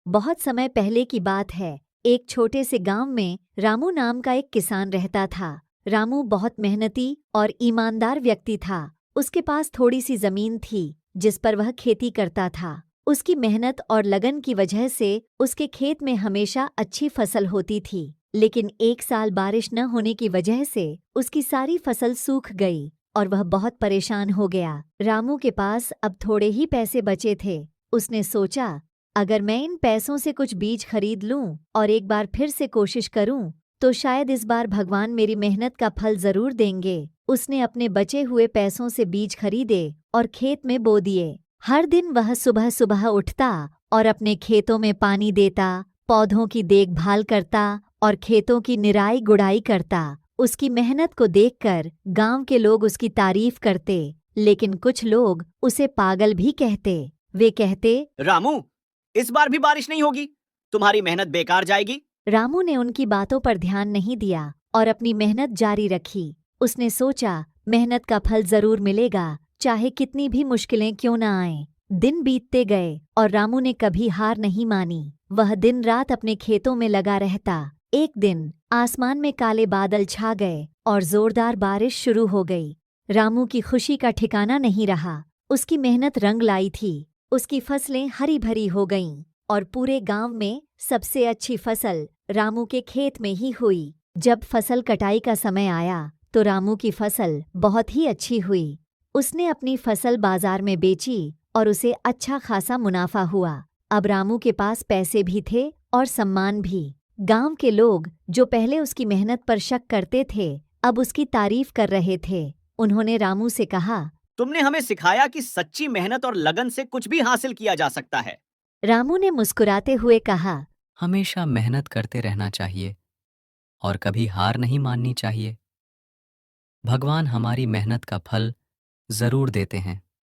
बहुत समय पहले की बात है। एक छोटे से गांव में रामू नाम का एक किसान रहता था। रामू बहुत मेहनती और ईमानदार व्यक्ति था। उसके पास थोड़ी सी जमीन थी जिस पर वह खेती करता था। उसकी मेहनत और लगन की वजह से उसके खेत में हमेशा अच्छी फसल होती थी। लेकिन एक साल बारिश न होने की वजह से उसकी सारी फसल सूख गई और वह बहुत परेशान हो गया। रामू के पास अब थोड़े ही पैसे बचे थे। उसने सोचा, अगर मैं इन पैसों से कुछ बीज खरीद लूं और एक बार फिर से कोशिश करूं, तो शायद इस बार भगवान मेरी मेहनत का फल जरूर देंगे। उसने अपने बचे हुए पैसों से बीज खरीदे और खेत में बो दिए। हर दिन वह सुबह सुबह उठता और अपने खेतों में पानी देता, पौधों की देखभाल करता और खेतों की निराई गुड़ाई करता। उसकी मेहनत को देखकर गांव के लोग उसकी तारीफ करते, लेकिन कुछ लोग उसे पागल भी कहते। वे कहते, रामू, इस बार भी बारिश नहीं होगी, तुम्हारी मेहनत बेकार जाएगी। रामू ने उनकी बातों पर ध्यान नहीं दिया और अपनी मेहनत जारी रखी। उसने सोचा, मेहनत का फल जरूर मिलेगा, चाहे कितनी भी मुश्किलें क्यों न आएं। दिन बीतते गए और रामू ने कभी हार नहीं मानी। वह दिन रात अपने खेतों में लगा रहता। एक दिन आसमान में काले बादल छा गए और जोरदार बारिश शुरू हो गई। रामू की खुशी का ठिकाना नहीं रहा। उसकी मेहनत रंग लाई थी। उसकी फसलें हरी भरी हो गईं और पूरे गांव में सबसे अच्छी फसल रामू के खेत में ही हुई। जब फसल कटाई का समय आया तो रामू की फसल बहुत ही अच्छी हुई। उसने अपनी फसल बाजार में बेची और उसे अच्छा खासा मुनाफा हुआ। अब रामू के पास पैसे भी थे और सम्मान भी। गांव के लोग जो पहले उसकी मेहनत पर शक करते थे, अब उसकी तारीफ कर रहे थे। उन्होंने रामू से कहा, तुमने हमें सिखाया कि सच्ची मेहनत और लगन से कुछ भी हासिल किया जा सकता है। रामू ने मुस्कुराते हुए कहा, हमेशा मेहनत करते रहना चाहिए और कभी हार नहीं माननी चाहिए। भगवान हमारी मेहनत का फल जरूर देते हैं।